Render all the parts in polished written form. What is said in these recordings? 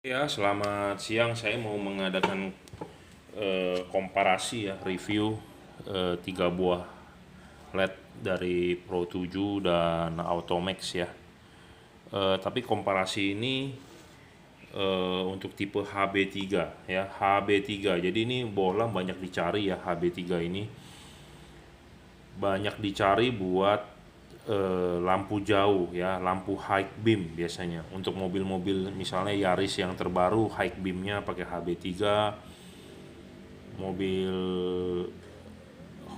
Ya, selamat siang. Saya mau mengadakan komparasi ya, review 3 buah LED dari Pro 7 dan Automax ya. Tapi komparasi ini untuk tipe HB3 ya, HB3. Jadi ini bola banyak dicari ya, HB3 ini banyak dicari buat lampu jauh ya, lampu high beam biasanya. Untuk mobil-mobil misalnya Yaris yang terbaru, high beamnya pakai HB3. Mobil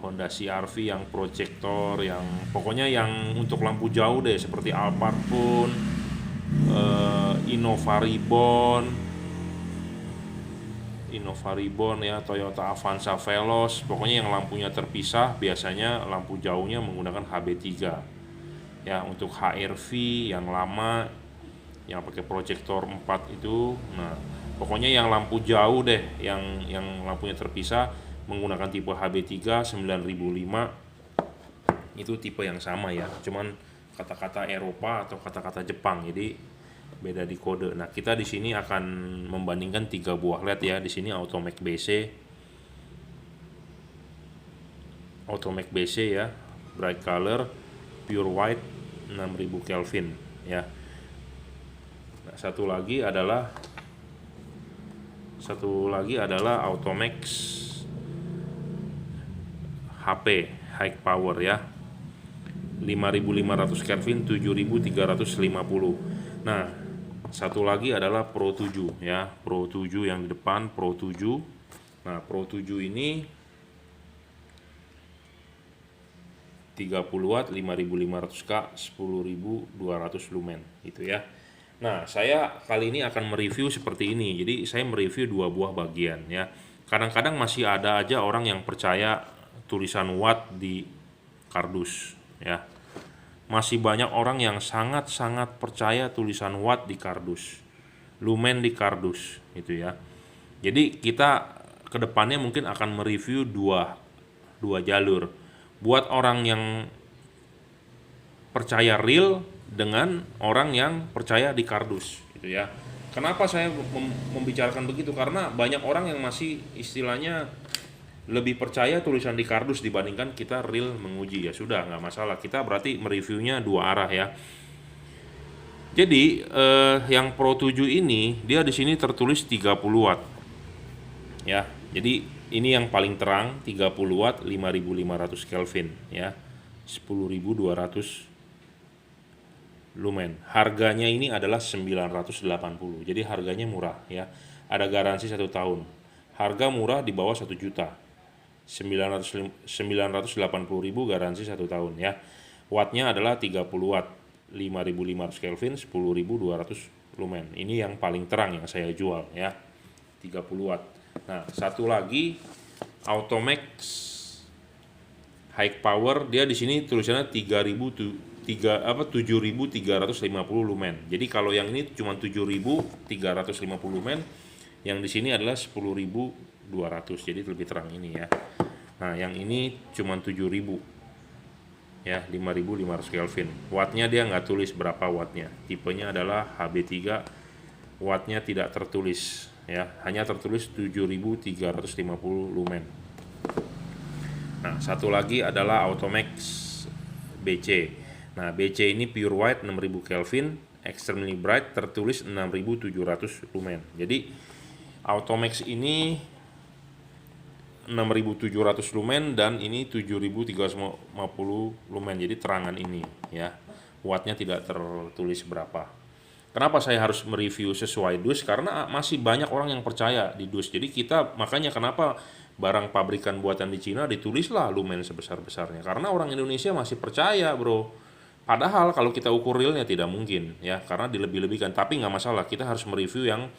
Honda CR-V yang proyektor, yang pokoknya yang untuk lampu jauh deh, seperti Alphard pun, Innova Reborn, ya, Toyota Avanza Veloz, pokoknya yang lampunya terpisah biasanya lampu jauhnya menggunakan HB3. Ya, untuk HR-V yang lama yang pakai proyektor 4 itu, nah pokoknya yang lampu jauh deh, yang lampunya terpisah menggunakan tipe HB3 9005. Itu tipe yang sama ya, cuman kata-kata Eropa atau kata-kata Jepang, jadi beda di kode. Nah, kita di sini akan membandingkan 3 buah LED ya. Di sini Automac BC ya, bright color, pure white 6000 Kelvin ya. Nah, satu lagi adalah Automax HP high power ya, 5500 Kelvin 7350. Nah, satu lagi adalah Pro 7 ya, Pro 7 yang di depan, Pro 7. Nah, Pro 7 ini 30 watt, 5500K, 10200 lumen gitu ya. Nah, saya kali ini akan mereview seperti ini. Jadi saya mereview 2 buah bagian ya. Kadang-kadang masih ada aja orang yang percaya tulisan watt di kardus ya. Masih banyak orang yang sangat-sangat percaya tulisan watt di kardus, lumen di kardus gitu ya. Jadi kita kedepannya mungkin akan mereview dua jalur buat orang yang percaya real dengan orang yang percaya di kardus gitu ya. Kenapa saya membicarakan begitu? Karena banyak orang yang masih istilahnya lebih percaya tulisan di kardus dibandingkan kita real menguji. Ya sudah, nggak masalah, kita berarti mereviewnya dua arah ya. Jadi yang Pro 7 ini dia di sini tertulis 30 watt ya. Jadi ini yang paling terang, 30 watt, 5500 Kelvin ya, 10200 lumen. Harganya ini adalah 980. Jadi harganya murah ya. Ada garansi 1 tahun. Harga murah di bawah 1 juta. 980.000 garansi 1 tahun ya. Wattnya adalah 30 watt, 5500 Kelvin, 10200 lumen. Ini yang paling terang yang saya jual ya, 30 watt. Nah, satu lagi Automax high power, dia di sini tulisannya 7350 lumen. Jadi kalau yang ini cuma 7350 lumen, yang di sini adalah 10200. Jadi lebih terang ini ya. Nah, yang ini cuma 7000 ya, 5500 Kelvin. Wattnya dia nggak tulis berapa wattnya. Tipenya adalah HB3, wattnya tidak tertulis ya, hanya tertulis 7350 lumen. Nah, satu lagi adalah Automax BC. Nah, BC ini pure white 6000 Kelvin, extremely bright, tertulis 6700 lumen. Jadi Automax ini 6700 lumen dan ini 7350 lumen. Jadi terangan ini ya. Wattnya tidak tertulis berapa. Kenapa saya harus mereview sesuai dus? Karena masih banyak orang yang percaya di dus. Jadi kita makanya kenapa barang pabrikan buatan di Cina ditulislah lumen sebesar-besarnya. Karena orang Indonesia masih percaya, bro. Padahal kalau kita ukur realnya tidak mungkin ya, karena dilebih-lebihkan. Tapi nggak masalah, kita harus mereview yang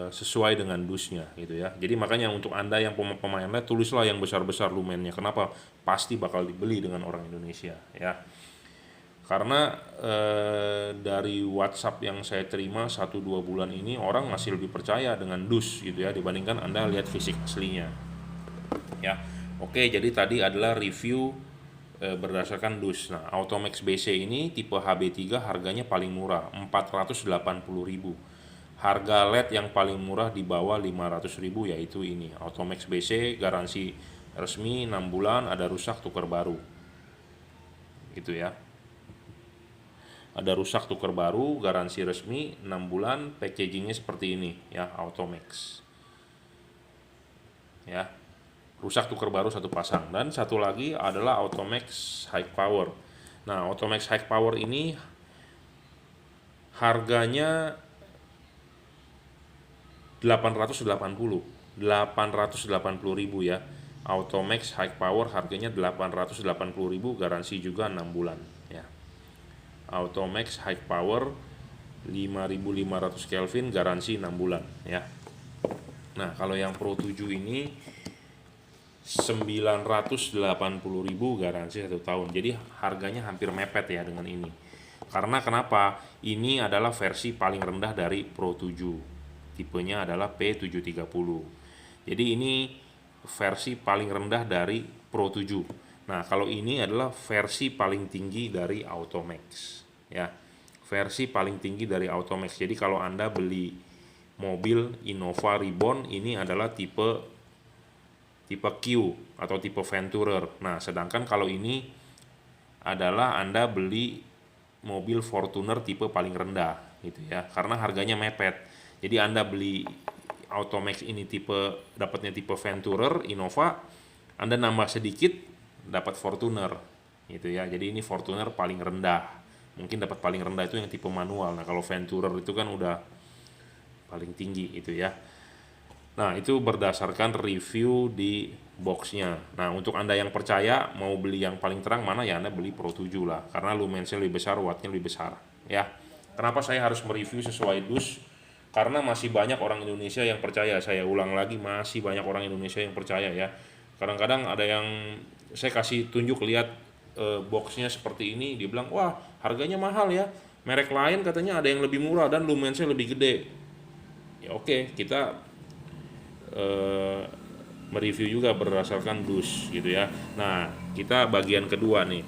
sesuai dengan dusnya gitu ya. Jadi makanya untuk Anda yang pemain LED, tulislah yang besar-besar lumennya. Kenapa? Pasti bakal dibeli dengan orang Indonesia ya. Karena dari WhatsApp yang saya terima 1-2 bulan ini, orang masih lebih percaya dengan dus gitu ya, dibandingkan Anda lihat fisik aslinya ya. Oke, jadi tadi adalah review berdasarkan dus. Nah, Automax BC ini tipe HB3 harganya paling murah, 480.000. Harga LED yang paling murah di bawah 500.000 yaitu ini, Automax BC, garansi resmi 6 bulan, ada rusak tukar baru. Gitu ya. Ada rusak tukar baru, garansi resmi 6 bulan, packagingnya seperti ini ya, Automax. Ya. Rusak tukar baru satu pasang. Dan satu lagi adalah Automax High Power. Nah, Automax High Power ini harganya 880.000 ya. Automax High Power harganya 880.000, garansi juga 6 bulan ya. Automax High Power 5500 Kelvin, garansi 6 bulan ya. Nah, kalau yang Pro 7 ini 980.000, garansi 1 tahun. Jadi harganya hampir mepet ya dengan ini. Karena kenapa? Ini adalah versi paling rendah dari Pro 7. Tipenya adalah P730. Jadi ini versi paling rendah dari Pro 7. Nah, kalau ini adalah versi paling tinggi dari Automax ya. Versi paling tinggi dari Automax. Jadi kalau Anda beli mobil Innova Reborn, ini adalah tipe Q atau tipe Venturer. Nah, sedangkan kalau ini adalah Anda beli mobil Fortuner tipe paling rendah gitu ya. Karena harganya mepet. Jadi Anda beli Automax ini dapatnya tipe Venturer, Innova, Anda nambah sedikit dapat Fortuner gitu ya. Jadi ini Fortuner paling rendah. Mungkin dapat paling rendah itu yang tipe manual. Nah, kalau Venturer itu kan udah paling tinggi itu ya. Nah, itu berdasarkan review di boxnya. Nah, untuk Anda yang percaya mau beli yang paling terang mana ya, Anda beli Pro 7 lah. Karena lumensnya lebih besar, wattnya lebih besar ya. Kenapa saya harus mereview sesuai dus? Karena masih banyak orang Indonesia yang percaya. Saya ulang lagi, masih banyak orang Indonesia yang percaya ya. Kadang-kadang ada yang saya kasih tunjuk, lihat boxnya seperti ini, dia bilang, wah harganya mahal ya, merek lain katanya ada yang lebih murah dan lumensnya lebih gede. Ya oke, kita mereview juga berdasarkan dus gitu ya. Nah, kita bagian kedua nih,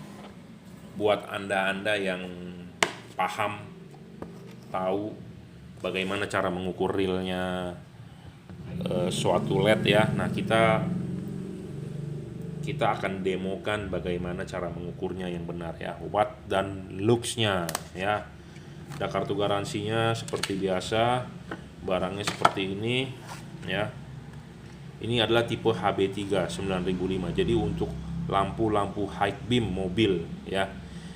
buat anda yang paham, tahu bagaimana cara mengukur realnya suatu LED ya. Nah, kita akan demokan bagaimana cara mengukurnya yang benar ya, watt dan luxnya ya. Ada kartu garansinya seperti biasa, barangnya seperti ini ya. Ini adalah tipe HB3 9005. Jadi untuk lampu-lampu high beam mobil ya.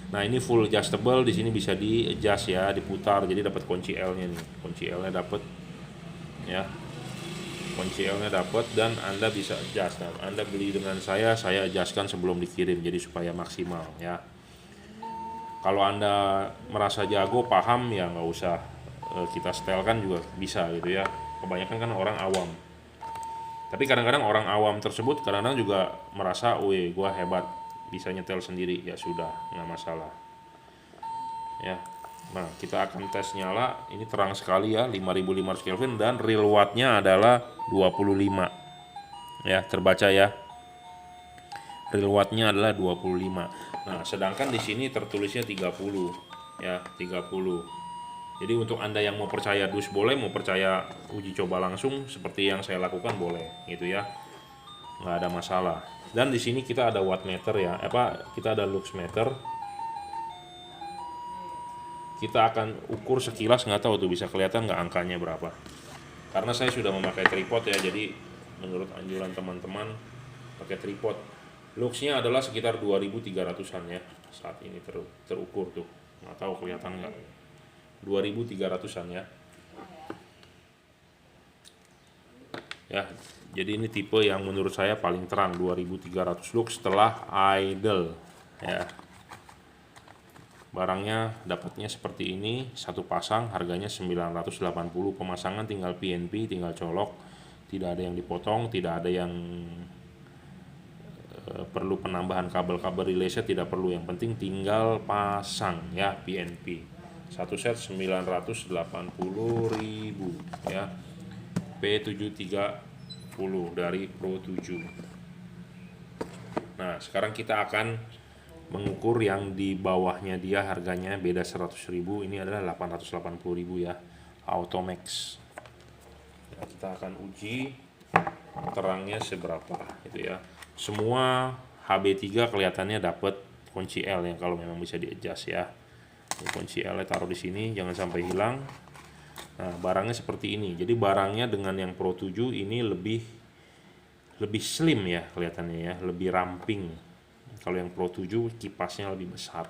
Nah, ini full adjustable, di sini bisa di adjust ya, diputar. Jadi dapat kunci L-nya nih. Kunci L-nya dapat ya. Kunci L-nya dapat dan Anda bisa adjust. Nah, Anda beli dengan saya adjustkan sebelum dikirim jadi supaya maksimal ya. Kalau Anda merasa jago, paham ya, nggak usah kita setelkan juga bisa gitu ya. Kebanyakan kan orang awam. Tapi kadang-kadang orang awam tersebut kadang-kadang juga merasa, wih gua hebat, bisa nyetel sendiri. Ya sudah, nggak masalah ya. Nah, kita akan tes nyala. Ini terang sekali ya, 5500 Kelvin, dan real wattnya adalah 25 ya, terbaca ya. Real wattnya adalah 25. Nah, sedangkan di sini tertulisnya 30 ya, 30. Jadi untuk Anda yang mau percaya dus boleh, mau percaya uji coba langsung seperti yang saya lakukan boleh gitu ya, nggak ada masalah. Dan di sini kita ada wattmeter ya, kita ada lux meter. Kita akan ukur sekilas, nggak tahu tuh bisa kelihatan nggak angkanya berapa. Karena saya sudah memakai tripod ya, jadi menurut anjuran teman-teman pakai tripod. Luxnya adalah sekitar 2300-an ya saat ini terukur tuh, nggak tahu kelihatan nggak, 2300-an ya. Ya, jadi ini tipe yang menurut saya paling terang, 2300 lux setelah idle ya. Barangnya dapatnya seperti ini, satu pasang harganya 980. Pemasangan tinggal PNP, tinggal colok, tidak ada yang dipotong, tidak ada yang perlu penambahan kabel-kabel relay-nya, tidak perlu, yang penting tinggal pasang ya PNP. Satu set 980.000 ya, P730 dari Pro 7. Nah, sekarang kita akan mengukur yang di bawahnya dia harganya beda 100.000, ini adalah 880.000 ya, Automax. Nah, kita akan uji terangnya seberapa gitu ya. Semua HB3 kelihatannya dapat kunci L yang kalau memang bisa di-adjust ya. Ini kunci L taruh di sini jangan sampai hilang. Nah, barangnya seperti ini. Jadi barangnya dengan yang Pro 7 ini lebih slim ya kelihatannya ya, lebih ramping. Kalau yang Pro 7 kipasnya lebih besar.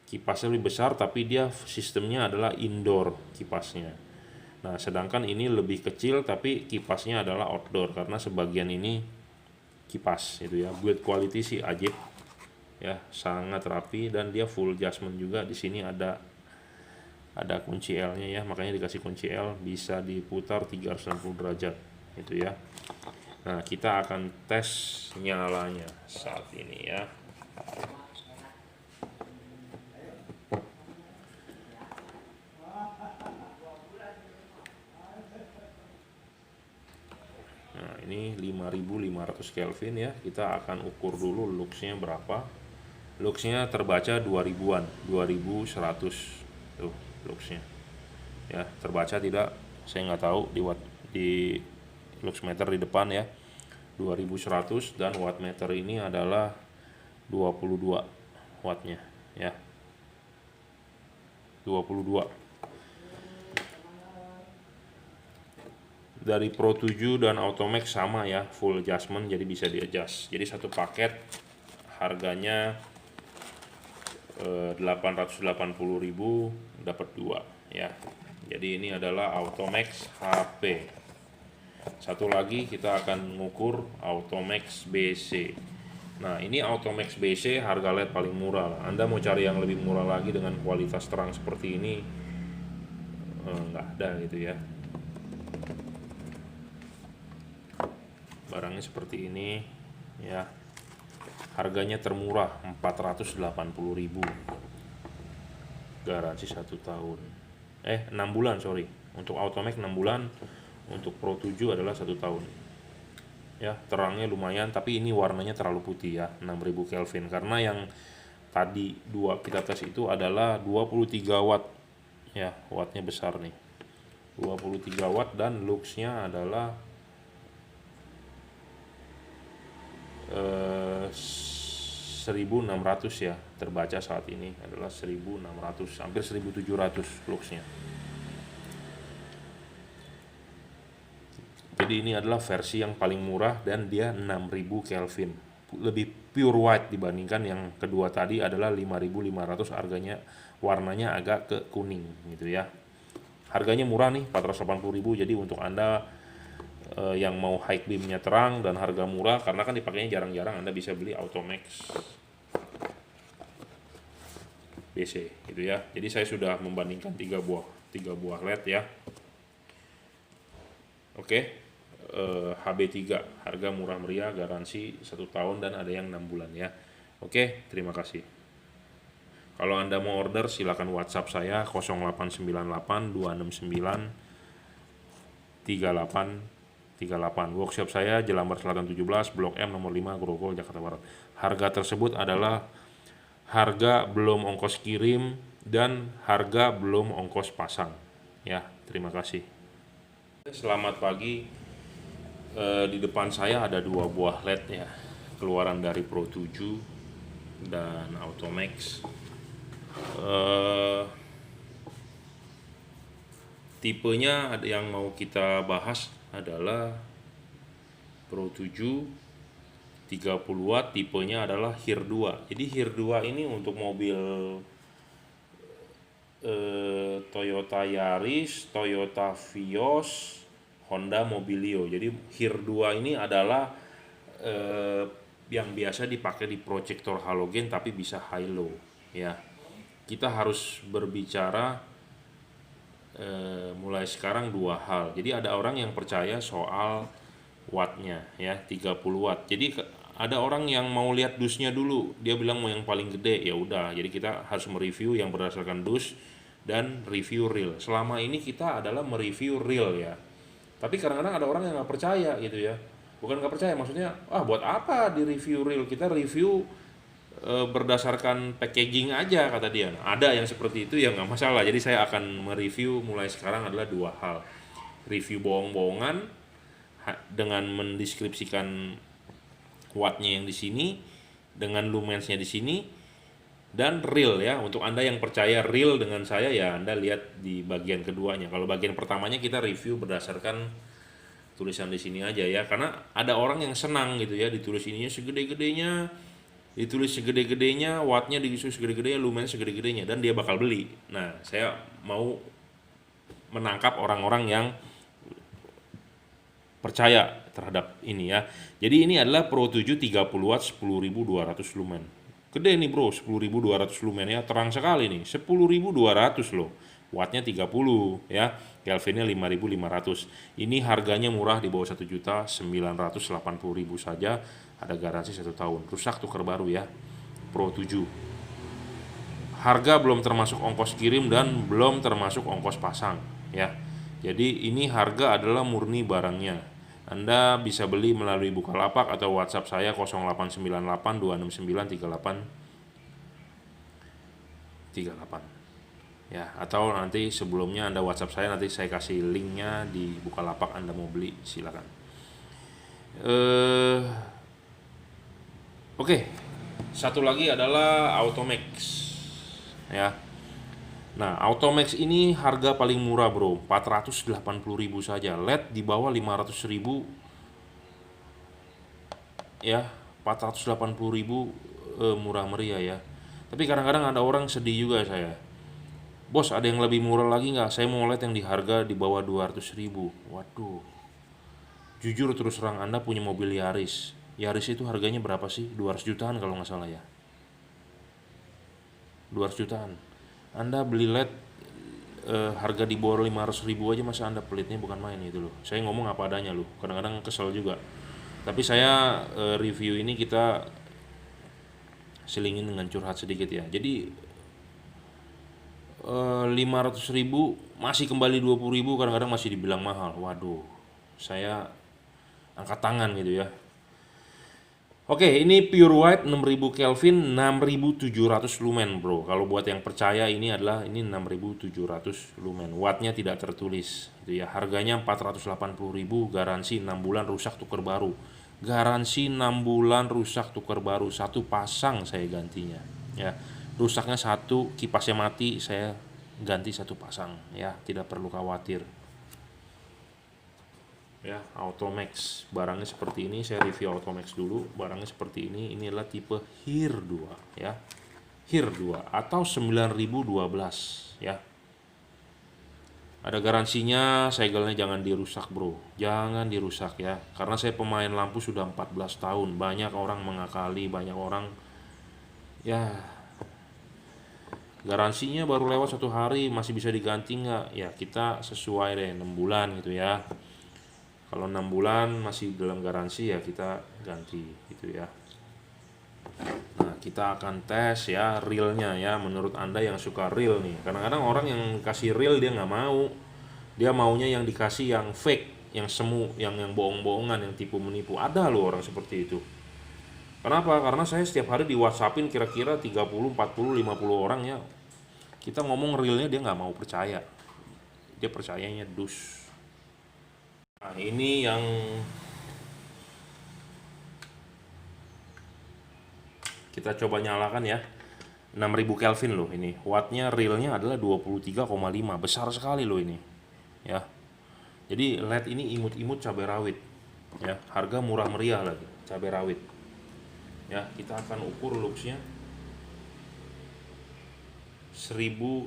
Kipasnya lebih besar tapi dia sistemnya adalah indoor kipasnya. Nah, sedangkan ini lebih kecil tapi kipasnya adalah outdoor karena sebagian ini kipas gitu ya. Build quality sih ajib ya, sangat rapi dan dia full adjustment juga. Di sini ada kunci L-nya ya, makanya dikasih kunci L, bisa diputar 360 derajat gitu ya. Nah, kita akan tes nyalanya saat ini ya. Nah, ini 5500 Kelvin ya. Kita akan ukur dulu luxnya berapa. Luxnya terbaca 2000-an, 2100 tuh luxnya ya. Terbaca tidak, saya nggak tahu di lux meter di depan ya, 2100, dan wattmeter ini adalah 22 wattnya ya, 22. Dari Pro 7 dan Automax sama ya, full adjustment, jadi bisa di adjust. Jadi satu paket harganya 880.000 dapat 2 ya. Jadi ini adalah Automax HP. Satu lagi kita akan mengukur Automax BC. Nah, ini Automax BC harga LED paling murah lah. Anda mau cari yang lebih murah lagi dengan kualitas terang seperti ini nggak ada gitu ya. Barangnya seperti ini ya. Harganya termurah 480.000. Garansi 1 tahun. 6 bulan sorry. Untuk Automax 6 bulan, untuk Pro 7 adalah 1 tahun. Ya, terangnya lumayan, tapi ini warnanya terlalu putih ya, 6000 Kelvin. Karena yang tadi kita tes itu adalah 23 watt. Ya, wattnya besar nih. 23 watt dan luxnya adalah 1600 ya, terbaca saat ini adalah 1600, hampir 1700 luxnya. Jadi ini adalah versi yang paling murah dan dia 6000 Kelvin, lebih pure white dibandingkan yang kedua tadi adalah 5500, harganya warnanya agak ke kuning gitu ya. Harganya murah nih, 480.000. Jadi untuk Anda yang mau high beamnya terang dan harga murah, karena kan dipakainya jarang-jarang, Anda bisa beli Automax BC gitu ya. Jadi saya sudah membandingkan 3 buah LED ya. Oke, HB3 harga murah meriah, garansi 1 tahun dan ada yang 6 bulan ya. Oke, terima kasih. Kalau Anda mau order silakan WhatsApp saya 0898 269 3838. Workshop saya Jelambar Selatan 17, Blok M nomor 5, Grogol, Jakarta Barat. Harga tersebut adalah harga belum ongkos kirim dan harga belum ongkos pasang. Ya, terima kasih. Selamat pagi. Di depan saya ada 2 buah LED ya, keluaran dari Pro 7 dan Automax. Tipenya yang mau kita bahas adalah Pro 7 30 watt, tipenya adalah HIR 2. Jadi HIR 2 ini untuk mobil Toyota Yaris, Toyota Vios, Honda Mobilio. Jadi HIR 2 ini adalah yang biasa dipakai di proyektor halogen tapi bisa high low ya. Kita harus berbicara mulai sekarang 2 hal. Jadi ada orang yang percaya soal wattnya ya, 30 watt. Jadi ada orang yang mau lihat dusnya dulu, dia bilang mau yang paling gede, ya udah. Jadi kita harus mereview yang berdasarkan dus dan review real. Selama ini kita adalah mereview real ya. Tapi kadang-kadang ada orang yang nggak percaya gitu ya. Bukan nggak percaya, maksudnya buat apa di review real? Kita review berdasarkan packaging aja kata dia. Ada yang seperti itu ya nggak masalah. Jadi saya akan mereview mulai sekarang adalah dua hal. Review bohong-bohongan dengan mendeskripsikan wattnya yang di sini, dengan lumensnya di sini, dan real ya. Untuk Anda yang percaya real dengan saya ya Anda lihat di bagian keduanya. Kalau bagian pertamanya kita review berdasarkan tulisan di sini aja ya, karena ada orang yang senang gitu ya, ditulis ininya segede-gedenya, ditulis segede-gedenya, wattnya ditulis segede-gedenya, lumen segede-gedenya, dan dia bakal beli. Nah, saya mau menangkap orang-orang yang percaya terhadap ini ya. Jadi ini adalah Pro 7 30 watt 10.200 lumen. Gede nih bro, 10.200 lumen ya, terang sekali nih, 10.200 loh. Wattnya 30 ya, Kelvinnya 5.500. Ini harganya murah, di bawah 1.980.000 saja. Ada garansi 1 tahun, rusak tuker baru ya. Pro 7. Harga belum termasuk ongkos kirim dan belum termasuk ongkos pasang ya. Jadi ini harga adalah murni barangnya. Anda bisa beli melalui Bukalapak atau WhatsApp saya 0898 269 3838 ya, atau nanti sebelumnya Anda WhatsApp saya, nanti saya kasih linknya di Bukalapak. Anda mau beli silakan. Oke, satu lagi adalah Automax ya. Nah, Automax ini harga paling murah bro, 480.000 saja. LED di bawah 500.000 ya, 480.000 murah meriah ya. Tapi kadang-kadang ada orang sedih juga saya. Bos, ada yang lebih murah lagi nggak? Saya mau LED yang di harga di bawah 200.000. Waduh. Jujur terus terang, Anda punya mobil Yaris. Yaris itu harganya berapa sih? 200 jutaan kalau nggak salah ya. 200 jutaan. Anda beli LED harga di bawah 500.000 aja, masa Anda pelitnya bukan main itu loh. Saya ngomong apa adanya loh, kadang-kadang kesel juga. Tapi saya review ini kita selingin dengan curhat sedikit ya. Jadi 500.000 masih kembali 20.000, kadang-kadang masih dibilang mahal. Waduh, saya angkat tangan gitu ya. Oke, ini pure white 6000 Kelvin 6700 lumen bro. Kalau buat yang percaya ini 6700 lumen. Wattnya tidak tertulis gitu ya. Harganya 480.000, garansi 6 bulan rusak tuker baru. Garansi 6 bulan rusak tuker baru, satu pasang saya gantinya ya. Rusaknya satu, kipasnya mati, saya ganti satu pasang ya, tidak perlu khawatir. Ya, Automax barangnya seperti ini. Saya review Automax dulu, barangnya seperti ini. Ini adalah tipe HIR 2 ya, HIR 2 atau 9012 ya. Ada garansinya, segelnya jangan dirusak bro, jangan dirusak ya, karena saya pemain lampu sudah 14 tahun. Banyak orang mengakali, banyak orang ya, garansinya baru lewat 1 hari masih bisa diganti nggak ya, kita sesuai deh 6 bulan gitu ya. Kalau 6 bulan masih dalam garansi ya kita ganti gitu ya. Nah, kita akan tes ya realnya ya. Menurut Anda yang suka real nih, kadang-kadang orang yang kasih real dia nggak mau, dia maunya yang dikasih yang fake, yang semu, yang bohong-bohongan, yang tipu menipu. Ada loh orang seperti itu. Kenapa? Karena saya setiap hari di WhatsAppin kira-kira 30, 40, 50 orang ya. Kita ngomong realnya dia nggak mau percaya, dia percayanya dus. Nah, ini yang kita coba nyalakan ya, 6000 Kelvin loh ini. Wattnya realnya adalah 23,5, besar sekali loh ini ya. Jadi LED ini imut-imut cabai rawit ya, harga murah meriah lagi, cabai rawit ya. Kita akan ukur luxnya 1900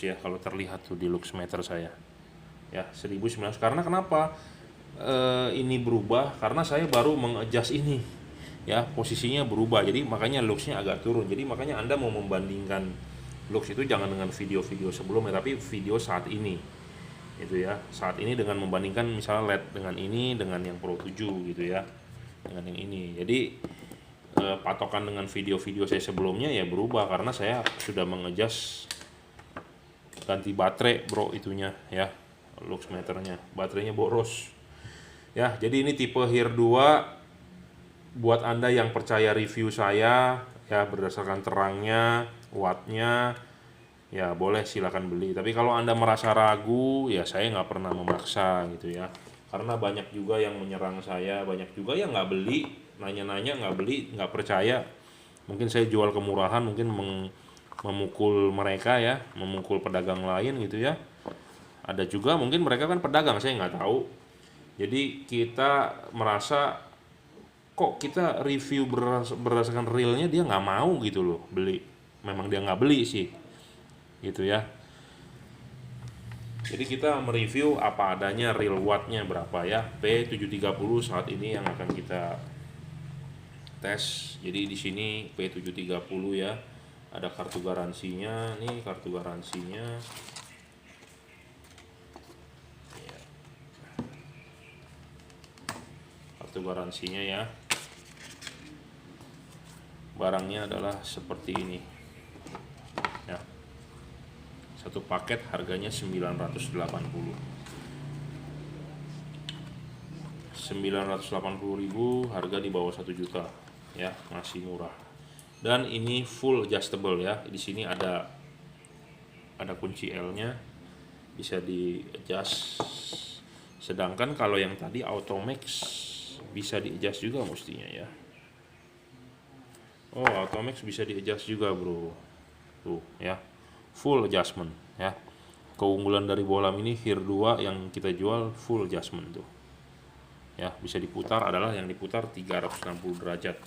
ya, kalau terlihat tuh di lux meter saya ya, 1900. Karena kenapa ini berubah? Karena saya baru mengadjust ini ya, posisinya berubah, jadi makanya luxnya agak turun. Jadi makanya Anda mau membandingkan lux itu jangan dengan video-video sebelumnya, tapi video saat ini itu ya, saat ini dengan membandingkan misalnya LED dengan ini dengan yang Pro 7 gitu ya, dengan yang ini. Jadi patokan dengan video-video saya sebelumnya ya berubah karena saya sudah mengadjust, ganti baterai bro itunya ya, lux meternya, baterainya boros ya. Jadi ini tipe HIR 2 buat Anda yang percaya review saya ya berdasarkan terangnya, wattnya, ya boleh silakan beli. Tapi kalau Anda merasa ragu, ya saya nggak pernah memaksa gitu ya. Karena banyak juga yang menyerang saya, banyak juga yang nggak beli, nanya-nanya nggak beli, nggak percaya. Mungkin saya jual kemurahan, mungkin memukul mereka ya, memukul pedagang lain gitu ya. Ada juga mungkin mereka kan pedagang, saya nggak tahu. Jadi kita merasa kok kita review berdasarkan realnya dia nggak mau gitu loh beli. Memang dia nggak beli sih gitu ya. Jadi kita mereview apa adanya, real wattnya berapa ya, P730 saat ini yang akan kita tes. Jadi di sini P730 ya, ada kartu garansinya nih, kartu garansinya ya, kartu garansinya ya. Barangnya adalah seperti ini ya, satu paket harganya 980.000, harga di bawah 1 juta ya, masih murah. Dan ini full adjustable ya, di sini ada kunci L-nya, bisa di adjust. Sedangkan kalau yang tadi Automax bisa di adjust juga mestinya ya. Oh, Automax bisa di adjust juga bro, tuh ya, full adjustment ya. Keunggulan dari bohlam ini Hir 2 yang kita jual full adjustment tuh ya, bisa diputar, adalah yang diputar 360 derajat,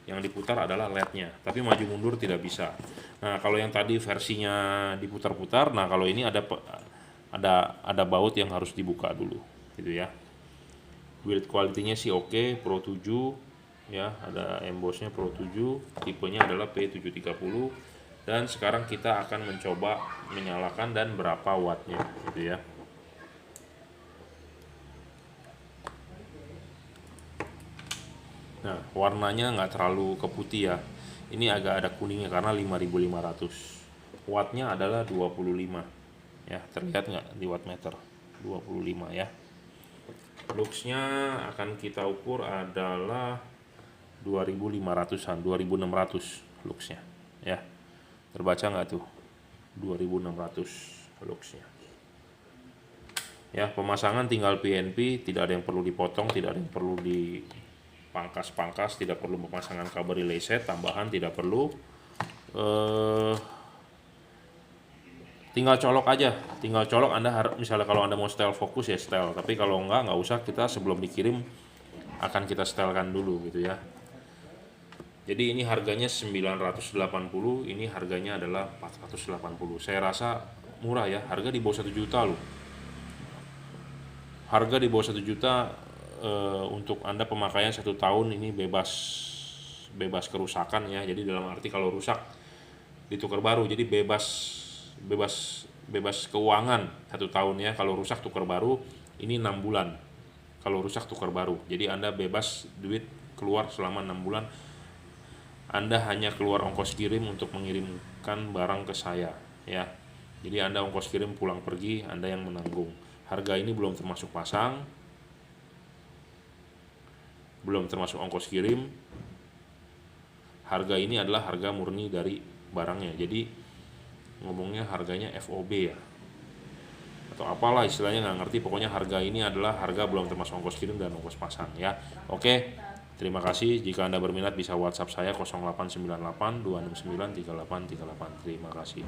yang diputar adalah LED-nya, tapi maju mundur tidak bisa. Nah kalau yang tadi versinya diputar-putar, nah kalau ini ada baut yang harus dibuka dulu gitu ya. Build quality-nya sih oke, Pro 7 ya, ada embossnya Pro 7, tipenya adalah P730. Dan sekarang kita akan mencoba menyalakan dan berapa wattnya gitu ya. Nah warnanya nggak terlalu ke putih ya, ini agak ada kuningnya karena 5500. Wattnya adalah 25 ya, terlihat nggak di wattmeter 25 ya. Luxnya akan kita ukur adalah 2500-an, 2600 luxnya ya. Terbaca nggak tuh 2600 luxnya ya. Pemasangan tinggal PNP, tidak ada yang perlu dipotong, tidak ada yang perlu dipangkas-pangkas, tidak perlu pemasangan kabel relay set tambahan, tidak perlu. Tinggal colok aja, tinggal colok. Anda misalnya kalau Anda mau setel fokus ya setel, tapi kalau nggak usah, kita sebelum dikirim akan kita setelkan dulu gitu ya. Jadi ini harganya 980, ini harganya adalah 480. Saya rasa murah ya, harga di bawah 1 juta loh. Harga di bawah 1 juta untuk Anda pemakaian 1 tahun ini bebas kerusakan ya. Jadi dalam arti kalau rusak ditukar baru, jadi bebas keuangan 1 tahun ya. Kalau rusak tukar baru, ini 6 bulan. Kalau rusak tukar baru. Jadi Anda bebas duit keluar selama 6 bulan. Anda hanya keluar ongkos kirim untuk mengirimkan barang ke saya ya. Jadi Anda ongkos kirim pulang pergi Anda yang menanggung. Harga ini belum termasuk pasang, belum termasuk ongkos kirim. Harga ini adalah harga murni dari barangnya. Jadi ngomongnya harganya FOB ya, atau apalah istilahnya, nggak ngerti. Pokoknya harga ini adalah harga belum termasuk ongkos kirim dan ongkos pasang ya. Oke, terima kasih. Jika Anda berminat bisa WhatsApp saya 0898 269 3838. Terima kasih.